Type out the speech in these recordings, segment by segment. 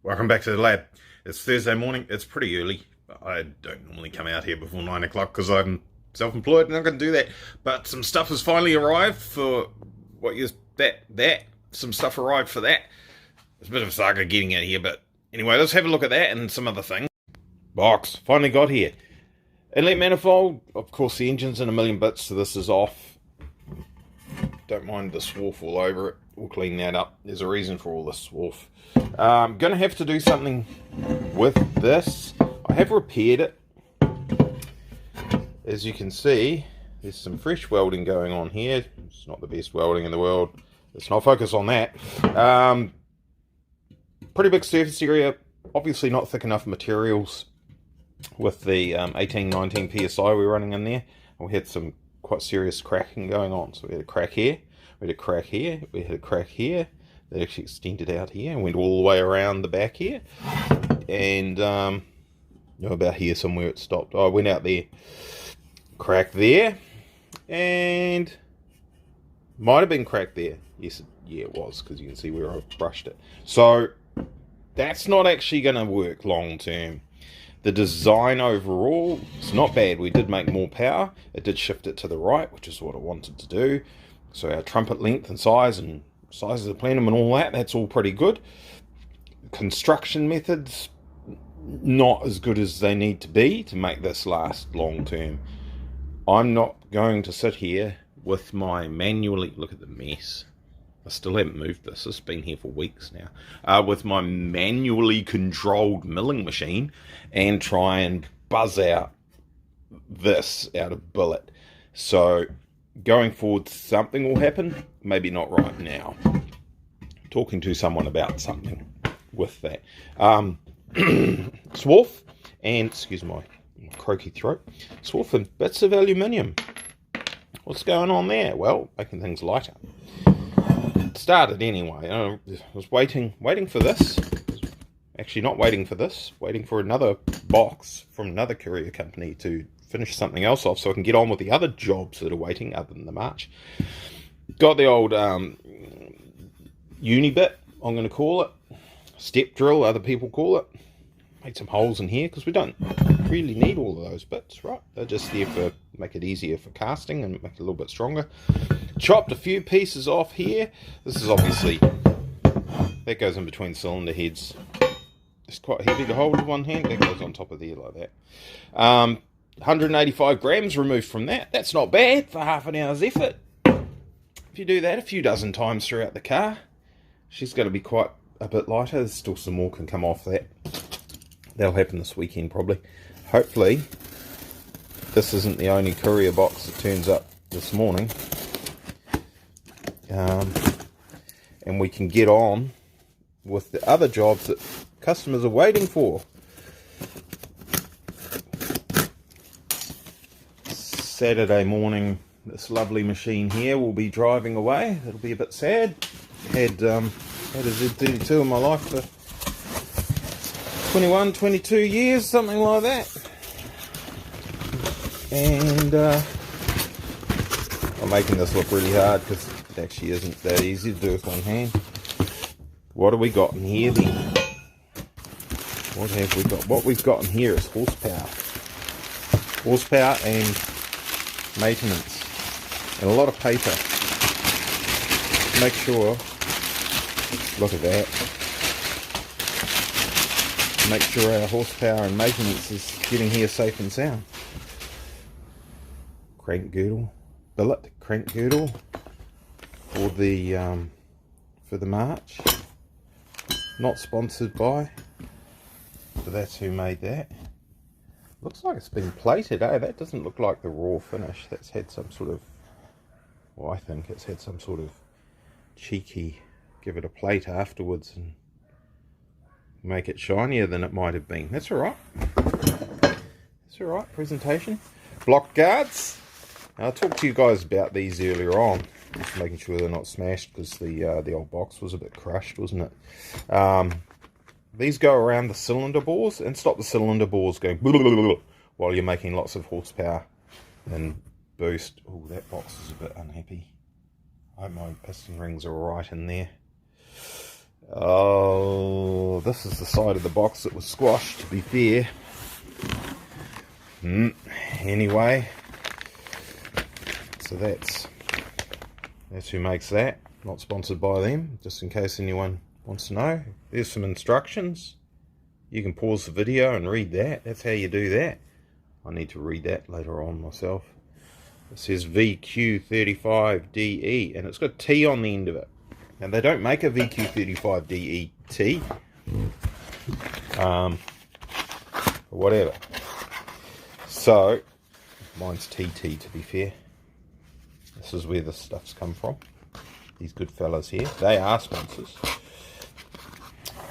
Welcome back to the lab. It's Thursday morning. It's pretty early. I don't normally come out here before 9 o'clock because I'm self-employed and I'm going to do that. But some stuff has finally arrived for some stuff arrived for that. It's a bit of a saga getting it here, but anyway, let's have a look at that and some other things. Box finally got here. Inlet manifold. Of course, the engine's in a million bits, so this is off. Don't mind the swarf all over it. We'll clean that up. There's a reason for all this swarf. I'm going to have to do something with this. I have repaired it. As you can see, there's some fresh welding going on here. It's not the best welding in the world. Let's not focus on that. Pretty big surface area. Obviously not thick enough materials with the 18-19 psi we're running in there. We had some quite serious cracking going on. So we had a crack here, we had a crack here, we had a crack here. That actually extended out here and went all the way around the back here. And about here somewhere it stopped. I went out there, crack there, and might have been cracked there. Yes, yeah, it was, because you can see where I brushed it. So that's not actually going to work long term. The design overall, it's not bad. We did make more power. It did shift it to the right, which is what I wanted to do. So our trumpet length and size and size of the plenum and all that, that's all pretty good. Construction methods, not as good as they need to be to make this last long term. I'm not going to sit here with my manually, look at the mess. I still haven't moved this. It's been here for weeks now. With my manually controlled milling machine and try and buzz out this out of billet. So going forward, something will happen. Maybe not right now. Talking to someone about something with that. Swarf and, excuse my croaky throat, swarf and bits of aluminium. What's going on there? Well, making things lighter. It started anyway. I was waiting for this. Actually, not waiting for this. Waiting for another box from another courier company to finish something else off so I can get on with the other jobs that are waiting other than the March. Got the old uni bit, I'm going to call it. Step drill, other people call it. Made some holes in here because we don't really need all of those bits, right? They're just there for make it easier for casting and make it a little bit stronger. Chopped a few pieces off here. This is obviously, that goes in between cylinder heads. It's quite heavy to hold with one hand. That goes on top of there like that. 185 grams removed from that. That's not bad for half an hour's effort. If you do that a few dozen times throughout the car, she's going to be quite a bit lighter. There's still some more can come off that. That'll happen this weekend probably. Hopefully this isn't the only courier box that turns up this morning. And we can get on with the other jobs that customers are waiting for. Saturday morning, this lovely machine here will be driving away. It'll be a bit sad. Had a Z32 in my life for 21, 22 years, something like that. And I'm making this look really hard because it actually isn't that easy to do with one hand. What have we got in here then? What have we got? What we've got in here is horsepower. Horsepower and maintenance. And a lot of paper. Make sure, look at that. Make sure our horsepower and maintenance is getting here safe and sound. Crank girdle, billet crank girdle for the March. Not sponsored by, but that's who made that. Looks like it's been plated, eh? That doesn't look like the raw finish. That's had some sort of, well, I think it's had some sort of cheeky, give it a plate afterwards and make it shinier than it might have been. That's alright. That's alright, presentation. Block guards. Now, I talked to you guys about these earlier on. Just making sure they're not smashed because the old box was a bit crushed, wasn't it? These go around the cylinder bores and stop the cylinder bores going blah, blah, blah, blah, while you're making lots of horsepower and boost. Oh, that box is a bit unhappy. I hope my piston rings are alright in there. Oh, this is the side of the box that was squashed, to be fair. Anyway, so that's who makes that. Not sponsored by them, just in case anyone wants to know. There's some instructions. You can pause the video and read that. That's how you do that. I need to read that later on myself. It says VQ35DE, and it's got T on the end of it. Now, they don't make a VQ35DE T. Whatever. So, mine's TT, to be fair. This is where this stuff's come from. These good fellas here. They are sponsors.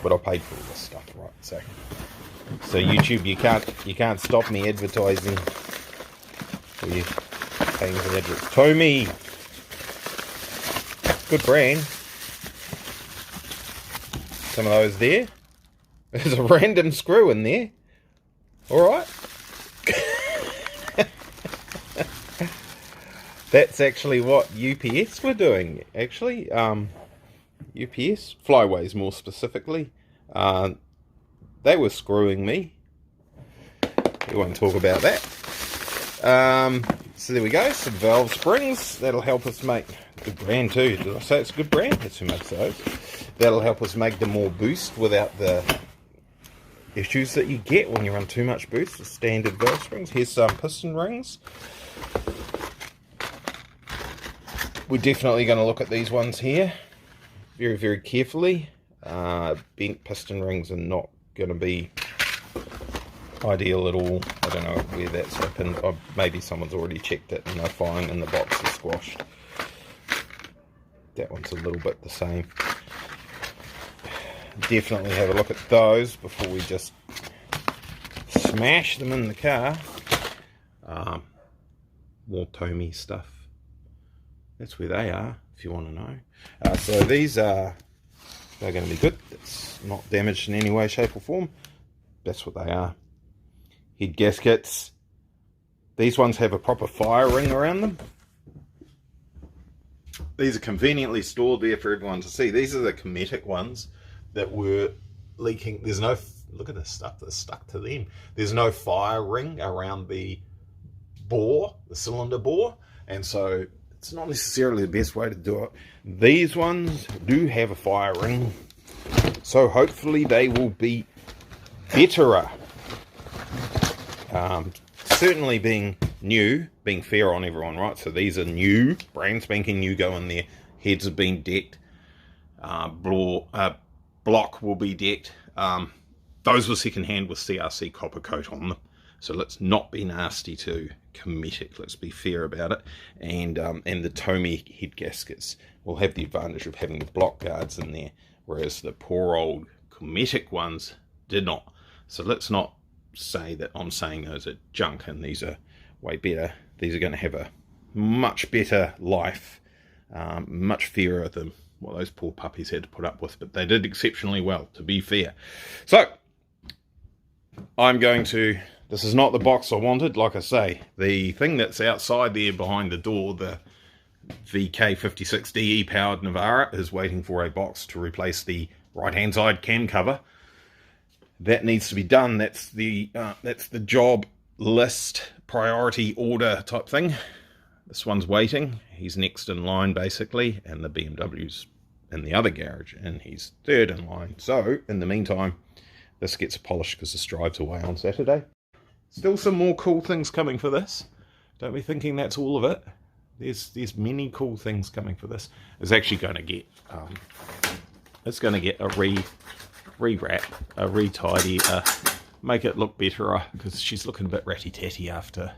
But I paid for all this stuff, right? So YouTube, you can't stop me advertising for you. Paying for adverts. Tomy, good brand. Some of those there. There's a random screw in there. All right. That's actually what UPS were doing, actually. UPS, Flyways more specifically. They were screwing me. We won't talk about that. So there we go, some valve springs. That'll help us make, good brand too. Did I say it's a good brand? That's who makes those. That'll help us make them more boost without the issues that you get when you run too much boost. The standard valve springs. Here's some piston rings. We're definitely going to look at these ones here very, very carefully. Bent piston rings are not going to be ideal at all. I don't know where that's happened. Maybe someone's already checked it and they're fine and the box is squashed. That one's a little bit the same. Definitely have a look at those before we just smash them in the car. More Tomy stuff. That's where they are, if you want to know. So these they're going to be good. It's not damaged in any way, shape or form. That's what they are. Head gaskets. These ones have a proper fire ring around them. These are conveniently stored there for everyone to see. These are the Cometic ones that were leaking. There's no, look at this stuff that's stuck to them. There's no fire ring around the bore, the cylinder bore, and so it's not necessarily the best way to do it. These ones do have a fire ring, so hopefully they will be better. Certainly being new, being fair on everyone, right? So these are new, brand spanking new, go in there. Heads have been decked. Block will be decked. Those were second hand with CRC copper coat on them. So let's not be nasty to Cometic. Let's be fair about it. And the Tomy head gaskets will have the advantage of having the block guards in there, whereas the poor old Cometic ones did not. So let's not say that I'm saying those are junk and these are way better. These are going to have a much better life, much fairer than what those poor puppies had to put up with, but they did exceptionally well, to be fair. So I'm going to, this is not the box I wanted, like I say. The thing that's outside there behind the door, the VK56DE powered Navara, is waiting for a box to replace the right hand side cam cover. That needs to be done. That's the job list priority order type thing. This one's waiting. He's next in line basically, and the BMW's in the other garage and he's third in line. So in the meantime, this gets polished because this drives away on Saturday. Still some more cool things coming for this. Don't be thinking that's all of it. There's many cool things coming for this. It's actually going to get a rewrap, a retidy, make it look better, because she's looking a bit ratty-tatty after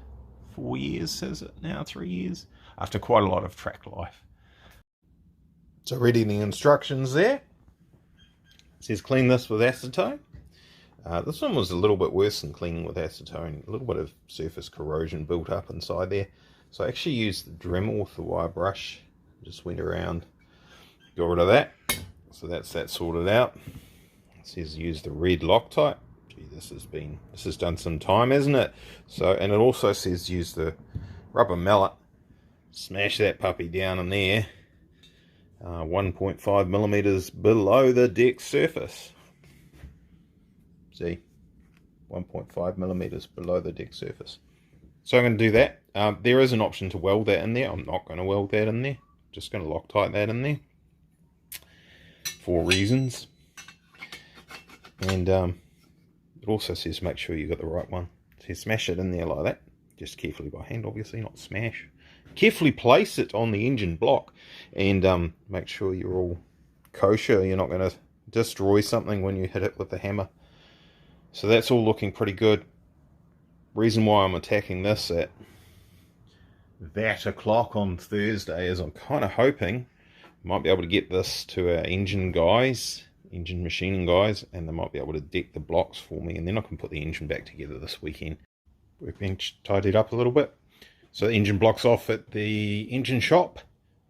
4 years, is it now, 3 years, after quite a lot of track life. So reading the instructions there, it says clean this with acetone. This one was a little bit worse than cleaning with acetone. A little bit of surface corrosion built up inside there. So I actually used the Dremel with the wire brush. Just went around, got rid of that. So that's that sorted out. It says use the red Loctite. Gee, this has done some time, isn't it? So, and it also says use the rubber mallet. Smash that puppy down in there. 1.5 millimeters below the deck surface. See, 1.5 millimeters below the deck surface. So I'm going to do that. There is an option to weld that in there. I'm not going to weld that in there. Just going to Loctite that in there for reasons. And it also says make sure you got the right one. So you smash it in there like that. Just carefully by hand, obviously, not smash. Carefully place it on the engine block and make sure you're all kosher. You're not going to destroy something when you hit it with the hammer. So that's all looking pretty good. Reason why I'm attacking this at that o'clock on Thursday is I'm kind of hoping I might be able to get this to our engine guys, engine machining guys, and they might be able to deck the blocks for me, and then I can put the engine back together this weekend. We've been tidied up a little bit. So the engine block's off at the engine shop,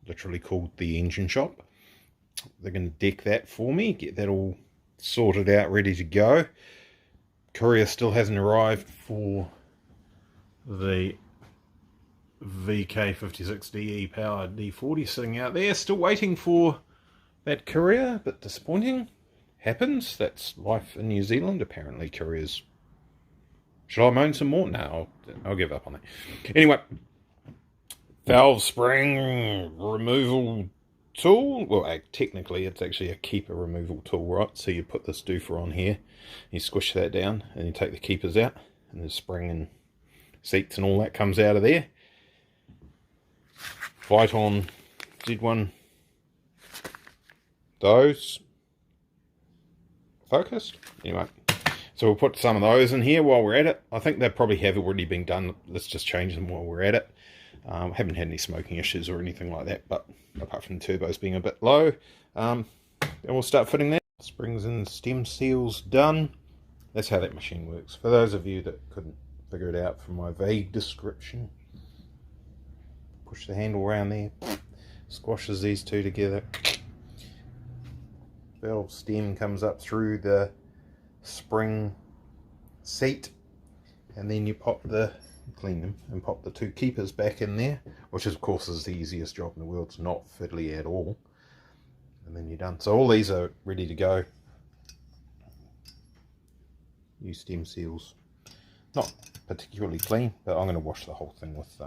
literally called the engine shop. They're going to deck that for me, get that all sorted out, ready to go. Courier still hasn't arrived for the VK56DE powered D40 sitting out there. Still waiting for that courier, but disappointing. Happens, that's life in New Zealand. Apparently couriers... Should I moan some more? No, I'll give up on that. Anyway, valve spring removal tool. Well, technically it's actually a keeper removal tool, right? So you put this doofer on here, you squish that down, and you take the keepers out, and the spring and seats and all that comes out of there. Viton Z1, those focused. Anyway, so we'll put some of those in here while we're at it. I think they probably have already been done. Let's just change them while we're at it. Haven't had any smoking issues or anything like that, but apart from the turbos being a bit low, and we'll start fitting that. Springs and stem seals done. That's how that machine works. For those of you that couldn't figure it out from my vague description, push the handle around there, squashes these two together. Valve stem comes up through the spring seat, and then you clean them and pop the two keepers back in there, which of course is the easiest job in the world. It's not fiddly at all. And then you're done. So all these are ready to go. New stem seals. Not particularly clean, but I'm going to wash the whole thing with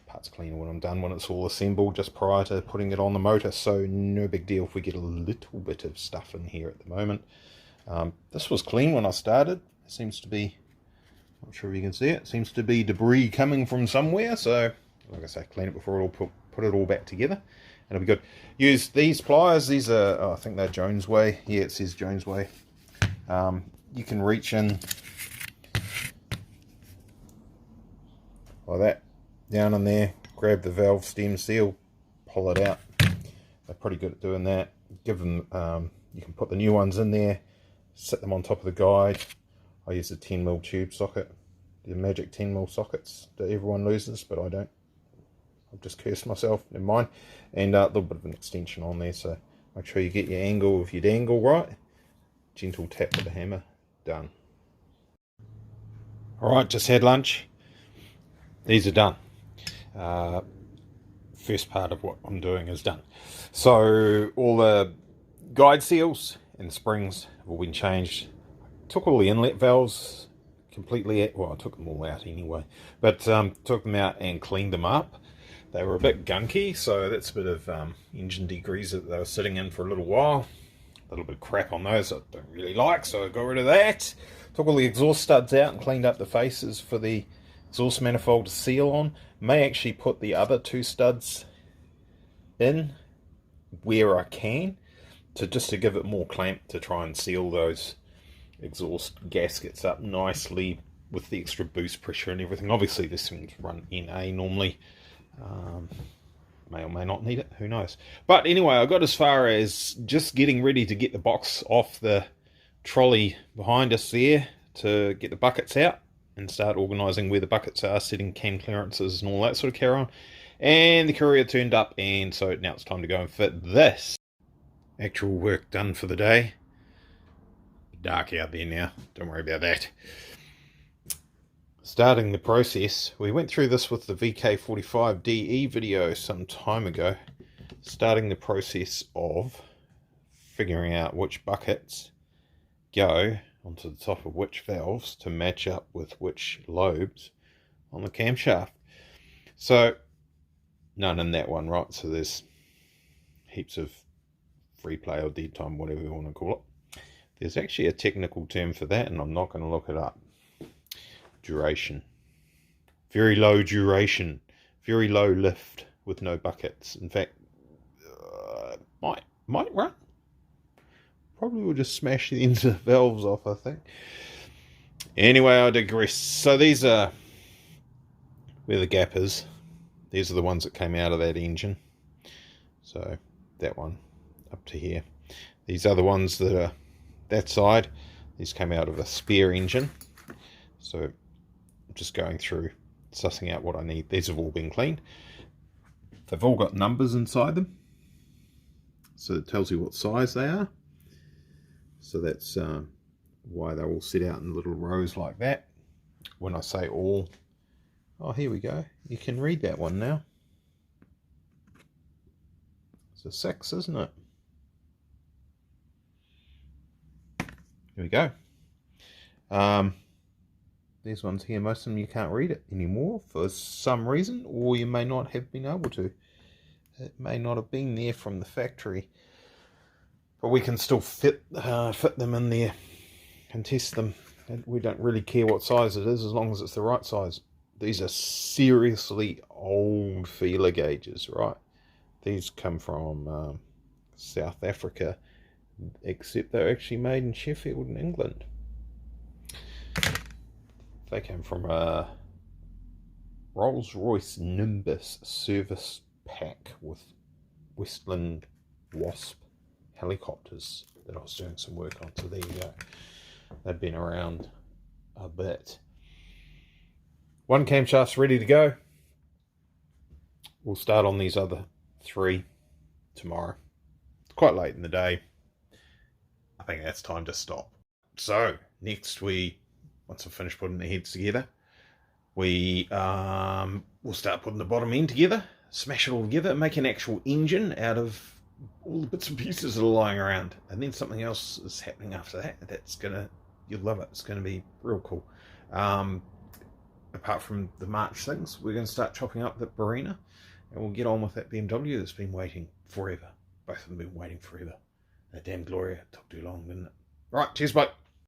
parts cleaner when I'm done, when it's all assembled, just prior to putting it on the motor. So no big deal if we get a little bit of stuff in here at the moment. This was clean when I started. It seems to be, not sure if you can see it, seems to be debris coming from somewhere. So like I say, clean it before it all put it all back together, and it'll be good. Use these pliers. These are, oh, I think they're Jones Way. Yeah, it says Jones Way. You can reach in like that, down in there, grab the valve stem seal, pull it out. They're pretty good at doing that. Give them, you can put the new ones in there, set them on top of the guide. I use a 10mm tube socket, the magic 10mm sockets that everyone loses, but I don't. I've just cursed myself, never mind. And a little bit of an extension on there, so make sure you get your angle of your dangle right. Gentle tap with the hammer, done. Alright, just had lunch. These are done. First part of what I'm doing is done. So all the guide seals and springs have all been changed. Took all the inlet valves completely out. Well, I took them all out anyway, but took them out and cleaned them up. They were a bit gunky, so that's a bit of engine degreaser that they were sitting in for a little while. A little bit of crap on those I don't really like, so I got rid of that. Took all the exhaust studs out and cleaned up the faces for the exhaust manifold to seal on. May actually put the other two studs in where I can, just to give it more clamp to try and seal those exhaust gaskets up nicely with the extra boost pressure and everything. Obviously this thing's run NA normally. May or may not need it, who knows. But anyway, I got as far as just getting ready to get the box off the trolley behind us there to get the buckets out and start organising where the buckets are, setting can clearances and all that sort of carry on. And the courier turned up, and so now it's time to go and fit this. Actual work done for the day. Dark out there now, don't worry about that. Starting the process, we went through this with the VK45DE video some time ago. Starting the process of figuring out which buckets go onto the top of which valves to match up with which lobes on the camshaft. So none in that one, right? So there's heaps of free play or dead time, whatever you want to call it. There's actually a technical term for that, and I'm not going to look it up. Duration. Very low duration. Very low lift with no buckets. In fact, might run. Probably will just smash the ends of the valves off, I think. Anyway, I digress. So these are where the gap is. These are the ones that came out of that engine. So that one up to here. These are the ones that are that side. These came out of a spare engine. So I'm just going through, sussing out what I need. These have all been cleaned. They've all got numbers inside them. So it tells you what size they are. So that's why they're all set out in little rows like that. When I say all, oh, here we go. You can read that one now. It's a 6, isn't it? Here we go. These ones here, most of them you can't read it anymore for some reason, or you may not have been able to. It may not have been there from the factory. But we can still fit them in there and test them. And we don't really care what size it is as long as it's the right size. These are seriously old feeler gauges, right? These come from South Africa, except they're actually made in Sheffield in England. They came from a Rolls-Royce Nimbus service pack with Westland Wasp helicopters that I was doing some work on. So there you go. They've been around a bit. One camshaft's ready to go. We'll start on these other 3 tomorrow. It's quite late in the day. I think that's time to stop. So next once I've finished putting the heads together, we'll start putting the bottom end together, smash it all together, make an actual engine out of all the bits and pieces that are lying around, and then something else is happening after that. You'll love it. It's gonna be real cool. Apart from the March things, we're gonna start chopping up the Barina, and we'll get on with that BMW that's been waiting forever. Both of them have been waiting forever. That damn Gloria took too long, didn't it? Right, cheers, bye.